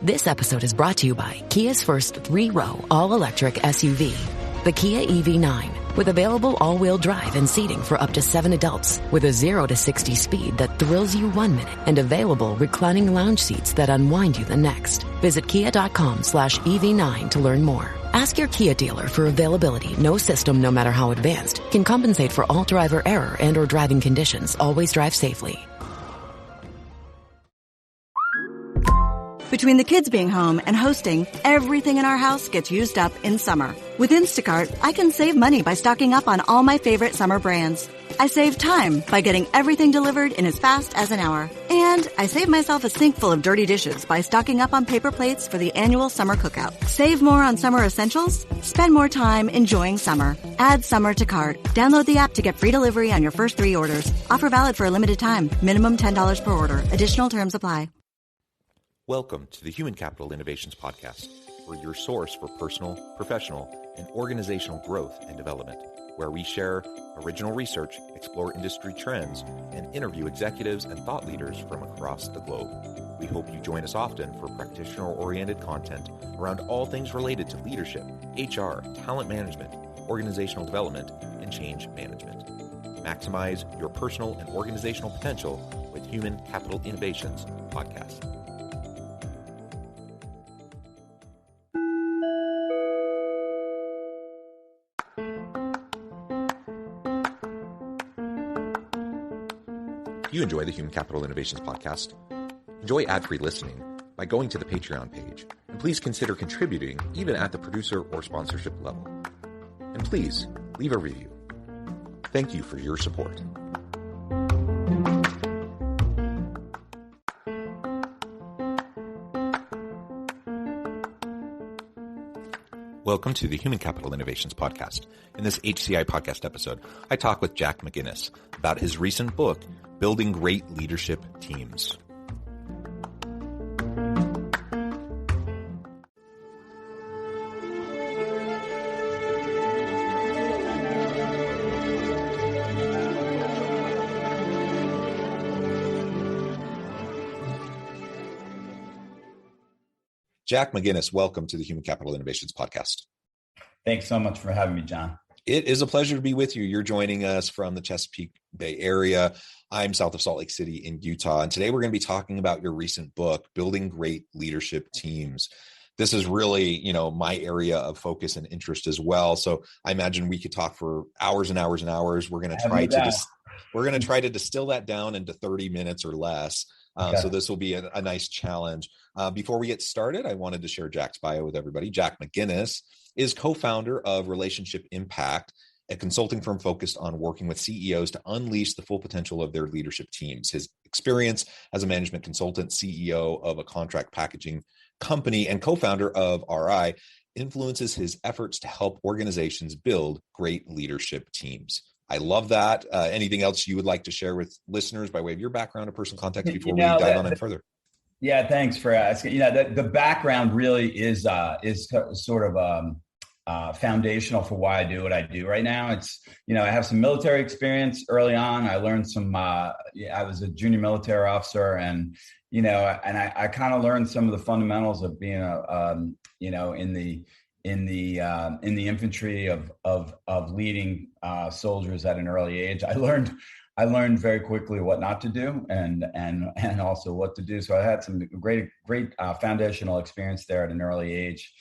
This episode is brought to you by Kia's first 3-row all-electric SUV, the Kia EV9, with available all-wheel drive and seating for up to 7 adults, with a 0 to 60 speed that thrills you 1 minute and available reclining lounge seats that unwind you the next. Visit kia.com/EV9 to learn more. Ask your Kia dealer for availability. No system, no matter how advanced, can compensate for all driver error and or driving conditions. Always drive safely. Between the kids being home and hosting, everything in our house gets used up in summer. With Instacart, I can save money by stocking up on all my favorite summer brands. I save time by getting everything delivered in as fast as an hour. And I save myself a sink full of dirty dishes by stocking up on paper plates for the annual summer cookout. Save more on summer essentials? Spend more time enjoying summer. Add summer to cart. Download the app to get free delivery on your first 3 orders. Offer valid for a limited time. Minimum $10 per order. Additional terms apply. Welcome to the Human Capital Innovations Podcast. We're your source for personal, professional, and organizational growth and development, where we share original research, explore industry trends, and interview executives and thought leaders from across the globe. We hope you join us often for practitioner-oriented content around all things related to leadership, HR, talent management, organizational development, and change management. Maximize your personal and organizational potential with Human Capital Innovations Podcast. If you enjoy the Human Capital Innovations Podcast, enjoy ad-free listening by going to the Patreon page, and please consider contributing even at the producer or sponsorship level. And please leave a review. Thank you for your support. Welcome to the Human Capital Innovations Podcast. In this HCI podcast episode, I talk with Jack McGuinness about his recent book, Building Great Leadership Teams. Jack McGuinness, welcome to the Human Capital Innovations Podcast. Thanks so much for having me, John. It is a pleasure to be with you. You're joining us from the Chesapeake Bay area. I'm south of Salt Lake City in Utah. And today we're going to be talking about your recent book, Building Great Leadership Teams. This is really, my area of focus and interest as well. So I imagine we could talk for hours and hours and hours. We're going to try to distill that down into 30 minutes or less. Okay. So this will be a nice challenge. Before we get started, I wanted to share Jack's bio with everybody. Jack McGuinness is co-founder of Relationship Impact, a consulting firm focused on working with CEOs to unleash the full potential of their leadership teams. His experience as a management consultant, CEO of a contract packaging company, and co-founder of RI influences his efforts to help organizations build great leadership teams. I love that. Anything else you would like to share with listeners by way of your background or personal context before we dive on in further? Yeah, thanks for asking. The background really is sort of foundational for why I do what I do right now. It's, I have some military experience early on. I learned I was a junior military officer, and I kind of learned some of the fundamentals of being in the infantry of leading soldiers at an early age. I learned very quickly what not to do and also what to do. So I had some great foundational experience there at an early age.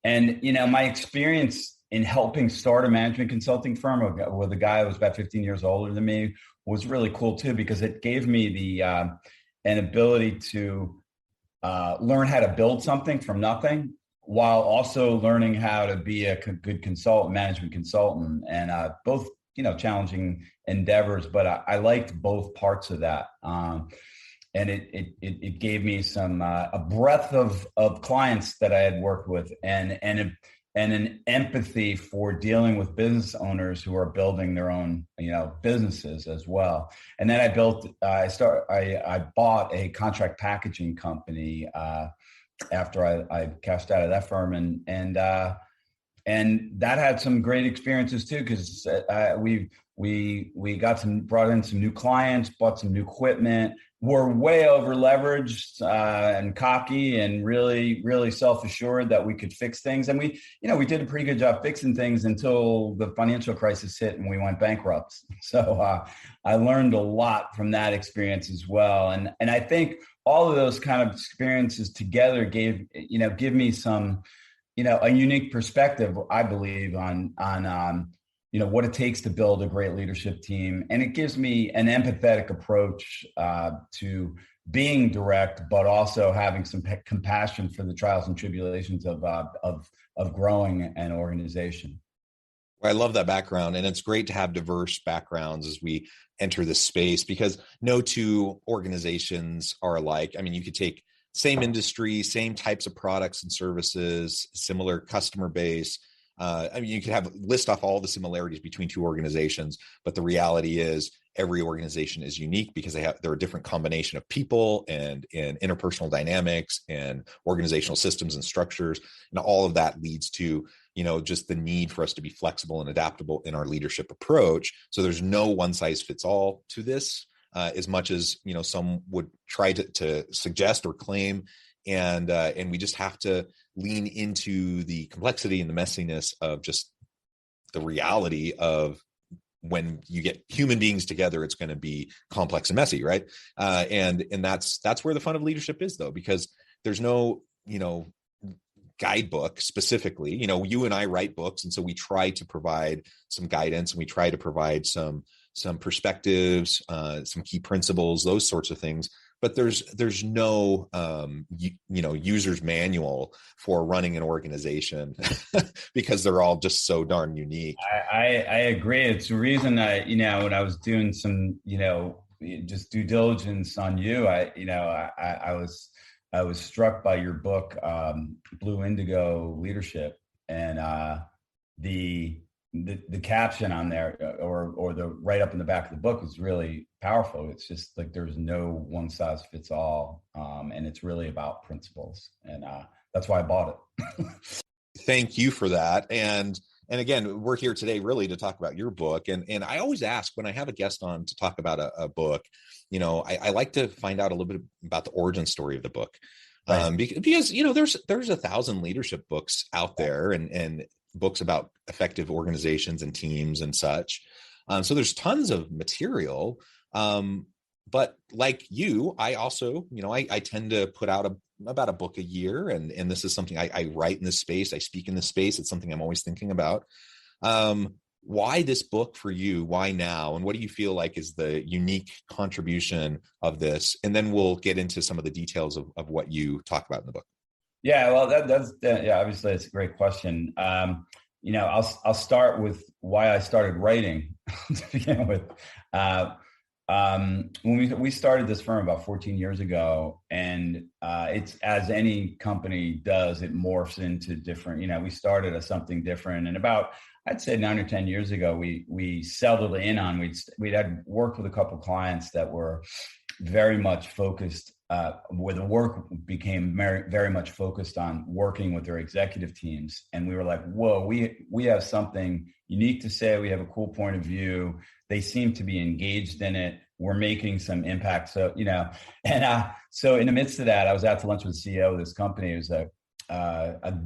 And, my experience in helping start a management consulting firm with a guy who was about 15 years older than me was really cool too, because it gave me an ability to learn how to build something from nothing, while also learning how to be a good management consultant, and both, challenging endeavors, but I liked both parts of that. And it gave me some a breadth of clients that I had worked with, and an empathy for dealing with business owners who are building their own businesses as well. And then I bought a contract packaging company after I cashed out of that firm, and that had some great experiences too, because We brought in some new clients, bought some new equipment. We're way over leveraged and cocky and really, really self-assured that we could fix things. And we did a pretty good job fixing things until the financial crisis hit and we went bankrupt. So I learned a lot from that experience as well. And I think all of those kind of experiences together give me some, a unique perspective, I believe, on what it takes to build a great leadership team. And it gives me an empathetic approach to being direct, but also having some compassion for the trials and tribulations of growing an organization. I love that background. And it's great to have diverse backgrounds as we enter this space, because no two organizations are alike. I mean, you could take same industry, same types of products and services, similar customer base. You could list off all the similarities between two organizations, but the reality is every organization is unique because there are a different combination of people and interpersonal dynamics and organizational systems and structures. And all of that leads to, just the need for us to be flexible and adaptable in our leadership approach. So there's no one size fits all to this, as much as, some would try to suggest or claim. And we just have to lean into the complexity and the messiness of just the reality of when you get human beings together, it's going to be complex and messy, right? And that's where the fun of leadership is, though, because there's no, guidebook specifically. You and I write books, and so we try to provide some guidance, and we try to provide some perspectives, some key principles, those sorts of things. But there's no user's manual for running an organization because they're all just so darn unique. I agree. It's the reason when I was doing some just due diligence on you, I was struck by your book, Blue Indigo Leadership, and the caption on there or the write up in the back of the book is really powerful. It's just like there's no one size fits all, and it's really about principles, and that's why I bought it. Thank you for that. And again, we're here today really to talk about your book. And I always ask when I have a guest on to talk about a book, I like to find out a little bit about the origin story of the book. Right. Because there's 1,000 leadership books out there and books about effective organizations and teams and such. So there's tons of material. But like you, I also, I tend to put out about a book a year. And this is something I write in this space. I speak in this space. It's something I'm always thinking about. Why this book for you? Why now? And what do you feel like is the unique contribution of this? And then we'll get into some of the details of what you talk about in the book. Yeah, well, that's obviously it's a great question. I'll start with why I started writing to begin with. When we started this firm about 14 years ago, and it's as any company does, it morphs into different. We started as something different, and about I'd say 9 or 10 years ago, we settled in on we'd had worked with a couple of clients that were very much focused. Where the work became very, very much focused on working with their executive teams. And we were like, whoa, we have something unique to say. We have a cool point of view. They seem to be engaged in it. We're making some impact. So, so in the midst of that, I was out to lunch with the CEO of this company. It was a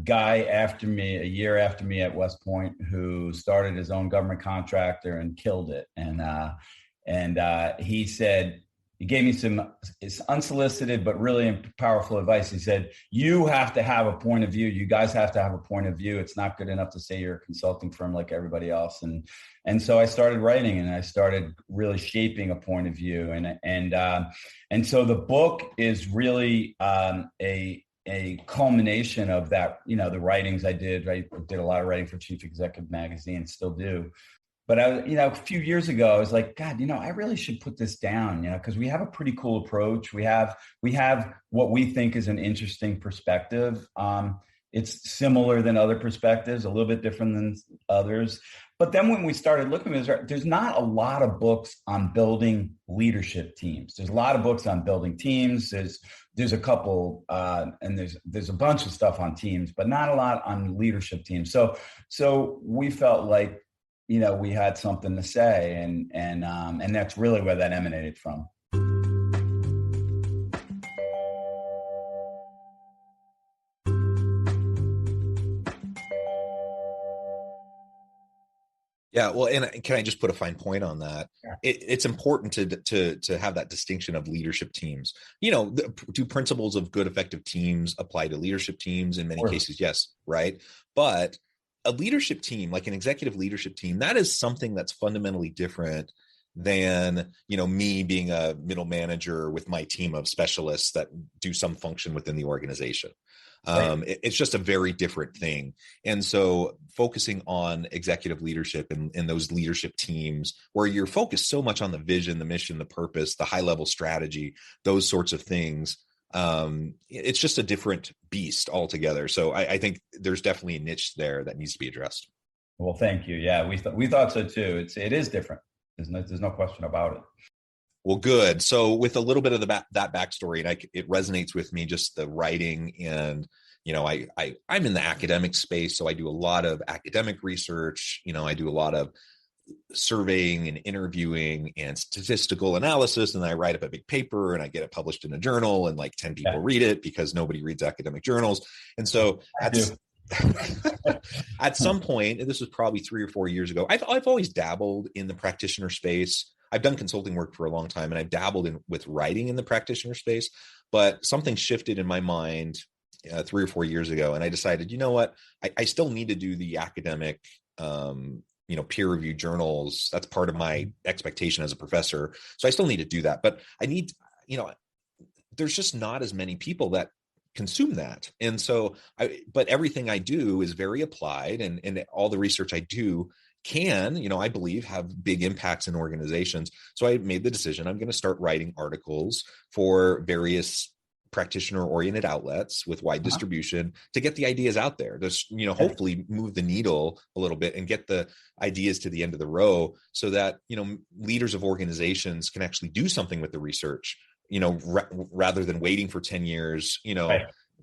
guy a year after me at West Point, who started his own government contractor and killed it. And he said, he gave me some unsolicited but really powerful advice. He said, you have to have a point of view. You guys have to have a point of view. It's not good enough to say you're a consulting firm like everybody else. And so I started writing, and I started really shaping a point of view. And so the book is really a culmination of that, the writings I did. I did a lot of writing for Chief Executive Magazine, still do. But a few years ago, I was like, God, I really should put this down, because we have a pretty cool approach. We have what we think is an interesting perspective. It's similar than other perspectives, a little bit different than others. But then when we started looking, there's not a lot of books on building leadership teams. There's a lot of books on building teams. There's a couple, and there's a bunch of stuff on teams, but not a lot on leadership teams. So we felt like, we had something to say, and that's really where that emanated from. Yeah, well, and can I just put a fine point on that? Yeah. It's important to have that distinction of leadership teams. Do principles of good, effective teams apply to leadership teams? In many cases, yes, right? But a leadership team, like an executive leadership team, that is something that's fundamentally different than me being a middle manager with my team of specialists that do some function within the organization. It's just a very different thing. And so focusing on executive leadership and those leadership teams where you're focused so much on the vision, the mission, the purpose, the high level strategy, those sorts of things, it's just a different beast altogether. So I think there's definitely a niche there that needs to be addressed. Well, thank you. Yeah, we thought so too. It is different. There's no question about it. Well, good. So with a little bit of that backstory, and it resonates with me, just the writing, and I'm in the academic space, so I do a lot of academic research. I do a lot of surveying and interviewing and statistical analysis, and I write up a big paper and I get it published in a journal, and like 10 people read it because nobody reads academic journals. And so at some point, and this was probably 3 or 4 years ago, I've always dabbled in the practitioner space. I've done consulting work for a long time, and I've dabbled with writing in the practitioner space, but something shifted in my mind 3 or 4 years ago. And I decided, you know what, I still need to do the academic, peer-reviewed journals. That's part of my expectation as a professor. So I still need to do that, but I need, there's just not as many people that consume that. And so but everything I do is very applied, and all the research I do can, I believe, have big impacts in organizations. So I made the decision, I'm going to start writing articles for various practitioner-oriented outlets with wide distribution to get the ideas out there, to hopefully move the needle a little bit and get the ideas to the end of the row, so that leaders of organizations can actually do something with the research, rather than waiting for 10 years,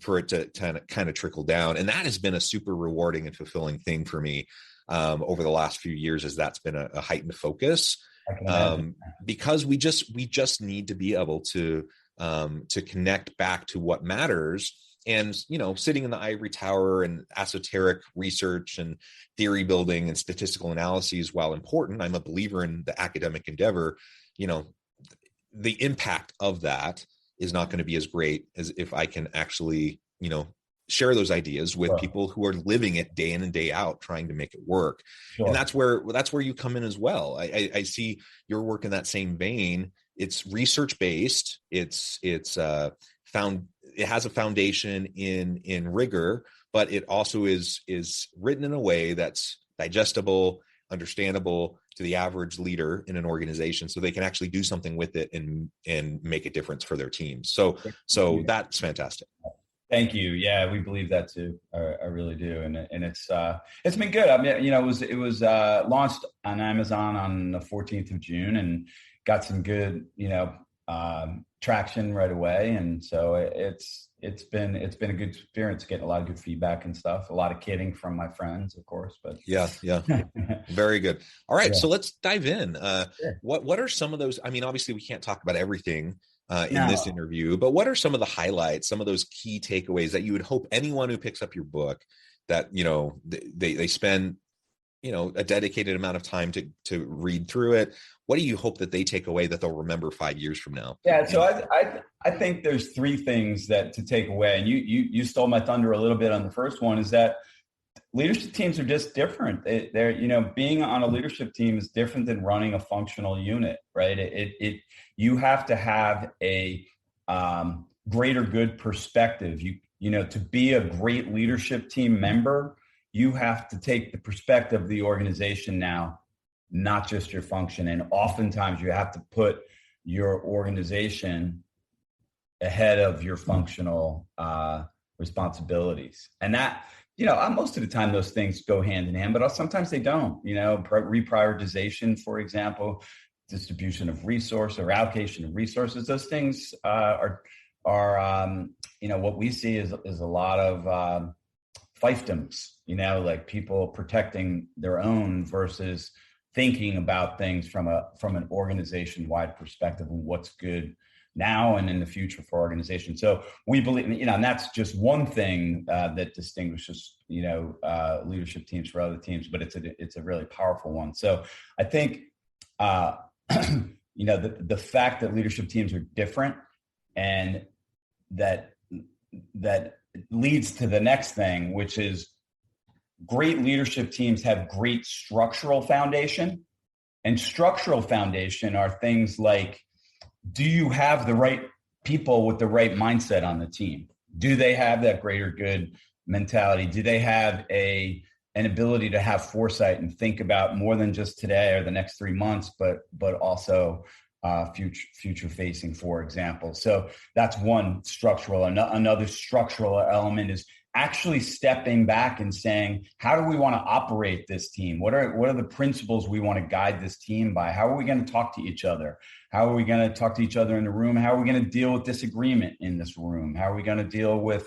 for it to kind of trickle down. And that has been a super rewarding and fulfilling thing for me over the last few years, as that's been a heightened focus, because we just need to be able to connect back to what matters. And, sitting in the ivory tower and esoteric research and theory building and statistical analyses, while important, I'm a believer in the academic endeavor. The impact of that is not going to be as great as if I can actually, share those ideas with people who are living it day in and day out, trying to make it work. Sure. And that's where you come in as well. I see your work in that same vein. It's research based. It has a foundation in rigor, but it also is written in a way that's digestible, understandable to the average leader in an organization, so they can actually do something with it and make a difference for their teams. So that's fantastic. Thank you. Yeah, we believe that too. I really do, and it's been good. I mean, it was launched on Amazon on the 14th of June, and got some good traction right away. And so it's been a good experience, getting a lot of good feedback and stuff. A lot of kidding from my friends, of course. But yeah, very good. All right, so let's dive in. Sure. What are some of those? I mean, obviously, we can't talk about everything in this interview, but what are some of the highlights, some of those key takeaways that you would hope anyone who picks up your book, that they spend a dedicated amount of time to read through it? What do you hope that they take away that they'll remember 5 years from now? Yeah, so I think there's 3 things that to take away, and you stole my thunder a little bit on the first one, is that leadership teams are just different. They're being on a leadership team is different than running a functional unit, right? You have to have a greater good perspective. To be a great leadership team member, you have to take the perspective of the organization now, not just your function. And oftentimes you have to put your organization ahead of your functional responsibilities. And that, most of the time those things go hand in hand, but sometimes they don't. Reprioritization, for example, distribution of resource or allocation of resources. Those things are what we see is a lot of fiefdoms, like people protecting their own versus thinking about things from an organization-wide perspective and what's good now and in the future for organizations. So we believe, and that's just one thing that distinguishes, leadership teams for other teams, but it's a really powerful one. So I think, the fact that leadership teams are different, and that leads to the next thing, which is great leadership teams have great structural foundation. And structural foundation are things like, do you have the right people with the right mindset on the team? Do they have that greater good mentality? Do they have an ability to have foresight and think about more than just today or the next 3 months, but also future facing, for example? So that's one structural. Another structural element is actually stepping back and saying, how do we want to operate this team? What are the principles we want to guide this team by? How are we going to talk to each other? How are we going to talk to each other in the room? How are we going to deal with disagreement in this room? How are we going to deal with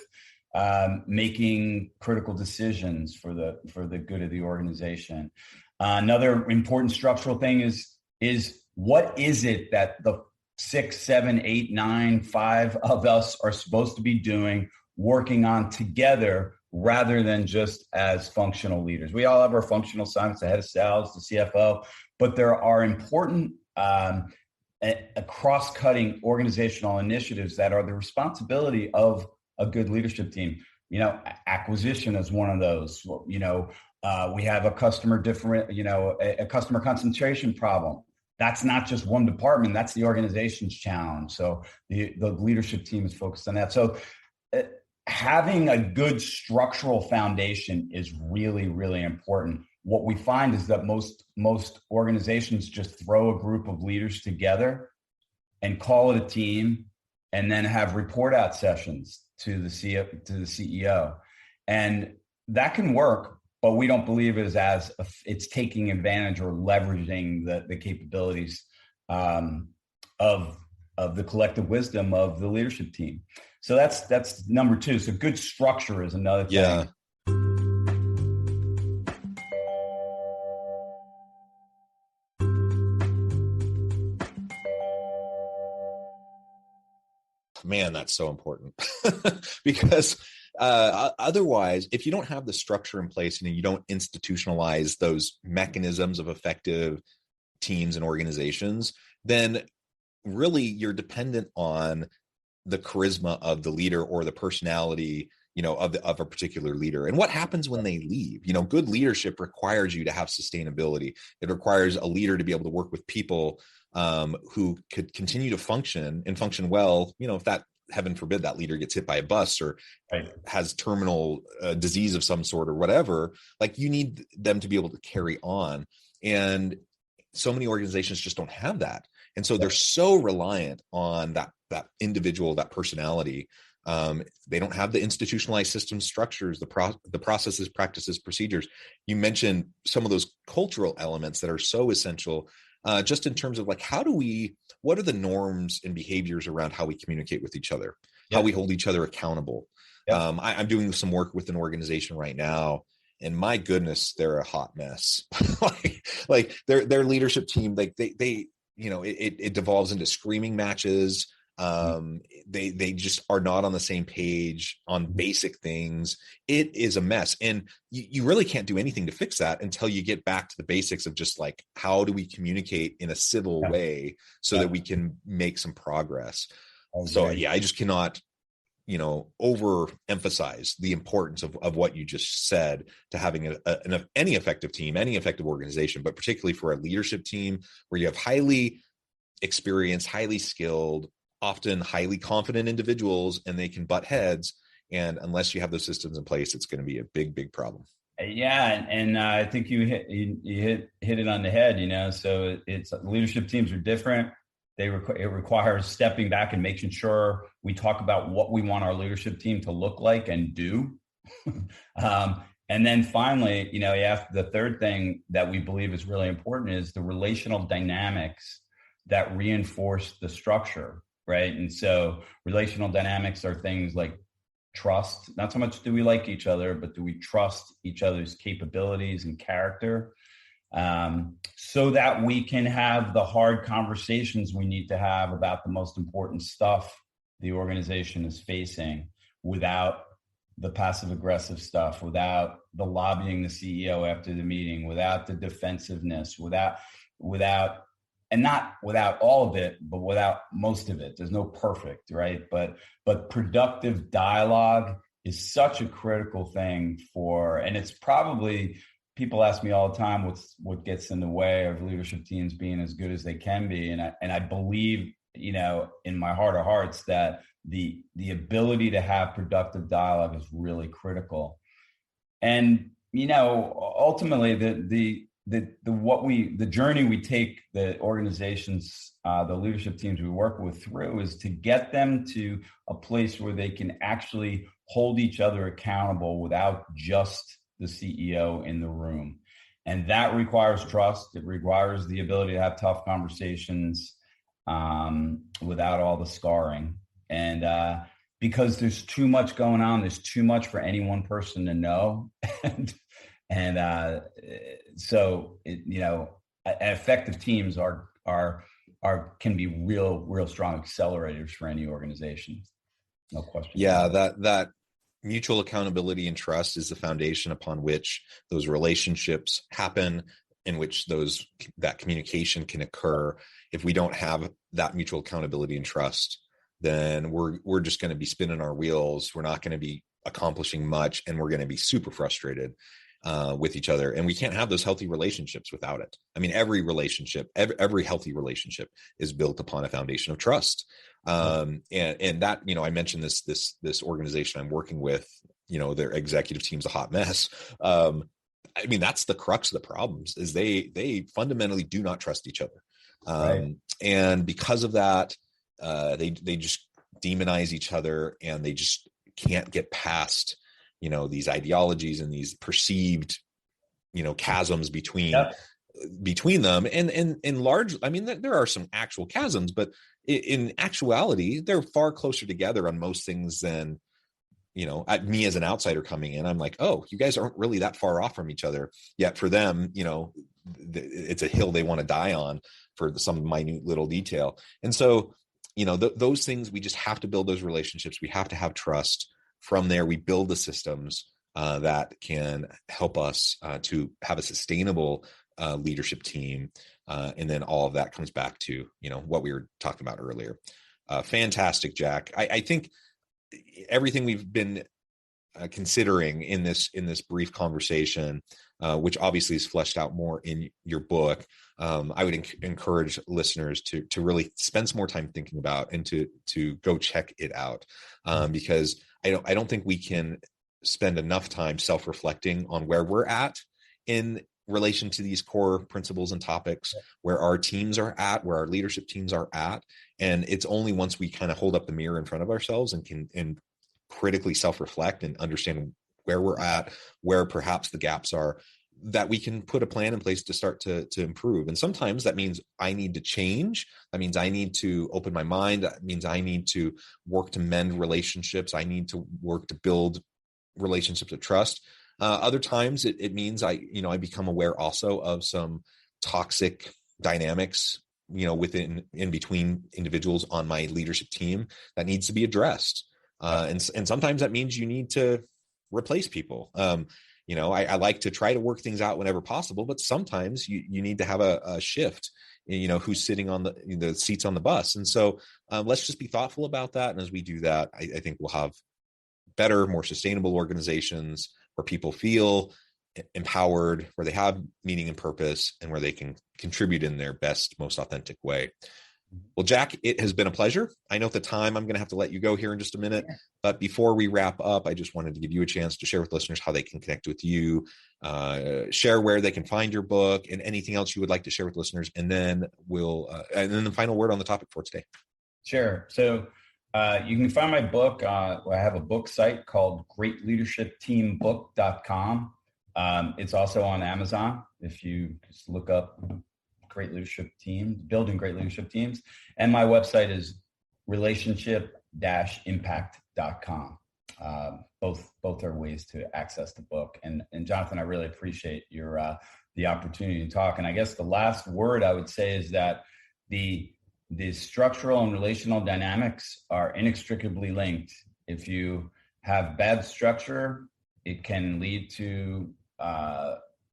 making critical decisions for the good of the organization? Another important structural thing is what is it that the 6, 7, 8, 9, 5 of us are supposed to be doing, working on together, rather than just as functional leaders? We all have our functional assignments, the head of sales, the CFO, but there are important cross-cutting organizational initiatives that are the responsibility of a good leadership team. Acquisition is one of those. We have a customer concentration problem. That's not just one department, that's the organization's challenge. So the leadership team is focused on that. So having a good structural foundation is really, really important. What we find is that most organizations just throw a group of leaders together and call it a team, and then have report out sessions to the CEO. And that can work, but we don't believe it is it's taking advantage or leveraging the capabilities of the collective wisdom of the leadership team. So that's number 2. So good structure is another thing. Yeah. Man, that's so important because otherwise, if you don't have the structure in place and you don't institutionalize those mechanisms of effective teams and organizations, then really you're dependent on the charisma of the leader or the personality, of a particular leader. And what happens when they leave? Good leadership requires you to have sustainability. It requires a leader to be able to work with people who could continue to function well, if that, heaven forbid, that leader gets hit by a bus or has terminal disease of some sort or whatever. Like, you need them to be able to carry on. And so many organizations just don't have that. And so they're so reliant on that individual, that personality. They don't have the institutionalized systems, structures, the processes, practices, procedures. You mentioned some of those cultural elements that are so essential, just in terms of like, what are the norms and behaviors around how we communicate with each other, how we hold each other accountable. I'm doing some work with an organization right now, and my goodness, they're a hot mess. like their leadership team, like they it devolves into screaming matches. They just are not on the same page on basic things. It is a mess. And you really can't do anything to fix that until you get back to the basics of just like, how do we communicate in a civil way so that we can make some progress? So I just cannot, overemphasize the importance of what you just said to having any effective team, any effective organization, but particularly for a leadership team where you have highly experienced, highly skilled, often highly confident individuals, and they can butt heads. And unless you have those systems in place, it's going to be a big, big problem. Yeah. And I think you hit it on the head, so it's leadership teams are different. It requires stepping back and making sure we talk about what we want our leadership team to look like and do. And then finally, the third thing that we believe is really important is the relational dynamics that reinforce the structure. Right. And so relational dynamics are things like trust. Not so much do we like each other, but do we trust each other's capabilities and character, so that we can have the hard conversations we need to have about the most important stuff the organization is facing, without the passive aggressive stuff, without the lobbying the CEO after the meeting, without the defensiveness, and not without all of it, but without most of it. There's no perfect, right? But productive dialogue is such a critical thing and it's probably, people ask me all the time, what gets in the way of leadership teams being as good as they can be. And I believe, in my heart of hearts, that the ability to have productive dialogue is really critical. And, ultimately the journey we take the organizations, the leadership teams we work with through, is to get them to a place where they can actually hold each other accountable without just the CEO in the room. And that requires trust. It requires the ability to have tough conversations without all the scarring. And because there's too much going on, there's too much for any one person to know. So effective teams can be real strong accelerators for any organization. No question. Yeah, that mutual accountability and trust is the foundation upon which those relationships happen, in which that communication can occur. If we don't have that mutual accountability and trust, then we're just going to be spinning our wheels. We're not going to be accomplishing much, and we're going to be super frustrated with each other. And we can't have those healthy relationships without it. I mean, every relationship, every healthy relationship is built upon a foundation of trust. And that, I mentioned this organization I'm working with, their executive team's a hot mess. I mean, that's the crux of the problems, is they fundamentally do not trust each other. Right. And because of that, they just demonize each other, and they just can't get past, these ideologies and these perceived, chasms between them. And in large, I mean, there are some actual chasms, but in actuality, they're far closer together on most things than, me as an outsider coming in, I'm like, oh, you guys aren't really that far off from each other. Yet for them, it's a hill they want to die on for some minute little detail. And so, those things, we just have to build those relationships. We have to have trust. From there, we build the systems that can help us to have a sustainable leadership team. And then all of that comes back to, what we were talking about earlier. Fantastic, Jack. I think everything we've been considering in this brief conversation, which obviously is fleshed out more in your book, I would encourage listeners to really spend some more time thinking about, and to go check it out, because I don't think we can spend enough time self-reflecting on where we're at in relation to these core principles and topics, where our teams are at, where our leadership teams are at. And it's only once we kind of hold up the mirror in front of ourselves and critically self-reflect and understand where we're at, where perhaps the gaps are, that we can put a plan in place to start to improve. And sometimes that means I need to change. That means I need to open my mind. That means I need to work to mend relationships. I need to work to build relationships of trust. Other times it means I become aware also of some toxic dynamics, in between individuals on my leadership team that needs to be addressed. And sometimes that means you need to replace people. I like to try to work things out whenever possible, but sometimes you need to have a shift, who's sitting on the seats on the bus. And so let's just be thoughtful about that. And as we do that, I think we'll have better, more sustainable organizations where people feel empowered, where they have meaning and purpose, and where they can contribute in their best, most authentic way. Well, Jack, it has been a pleasure. I know at the time I'm going to have to let you go here in just a minute, but before we wrap up, I just wanted to give you a chance to share with listeners how they can connect with you, share where they can find your book, and anything else you would like to share with listeners. And then and then the final word on the topic for today. Sure. So you can find my book. I have a book site called greatleadershipteambook.com. It's also on Amazon. If you just look up Great Leadership Teams, Building Great Leadership Teams. And my website is relationship-impact.com. both are ways to access the book. And Jonathan, I really appreciate your the opportunity to talk. And I guess the last word I would say is that the structural and relational dynamics are inextricably linked. If you have bad structure, it can lead to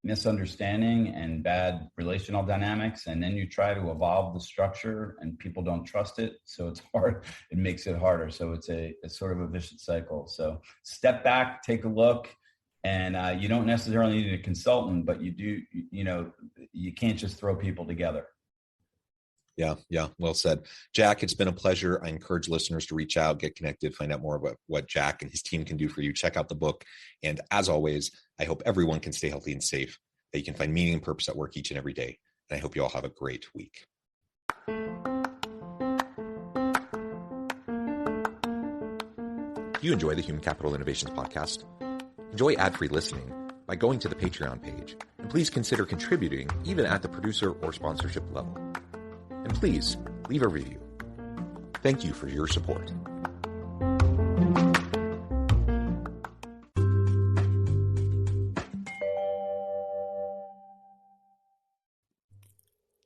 misunderstanding and bad relational dynamics. And then you try to evolve the structure and people don't trust it. So it's hard. It makes it harder. So it's sort of a vicious cycle. So step back, take a look. And you don't necessarily need a consultant, but you do, you can't just throw people together. Yeah. Well said. Jack, it's been a pleasure. I encourage listeners to reach out, get connected, find out more about what Jack and his team can do for you. Check out the book. And as always, I hope everyone can stay healthy and safe, that you can find meaning and purpose at work each and every day. And I hope you all have a great week. Do you enjoy the Human Capital Innovations podcast? Enjoy ad-free listening by going to the Patreon page. And please consider contributing even at the producer or sponsorship level. And please leave a review. Thank you for your support.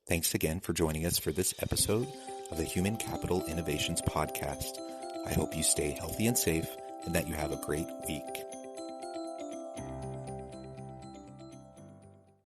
Thanks again for joining us for this episode of the Human Capital Innovations podcast. I hope you stay healthy and safe and that you have a great week.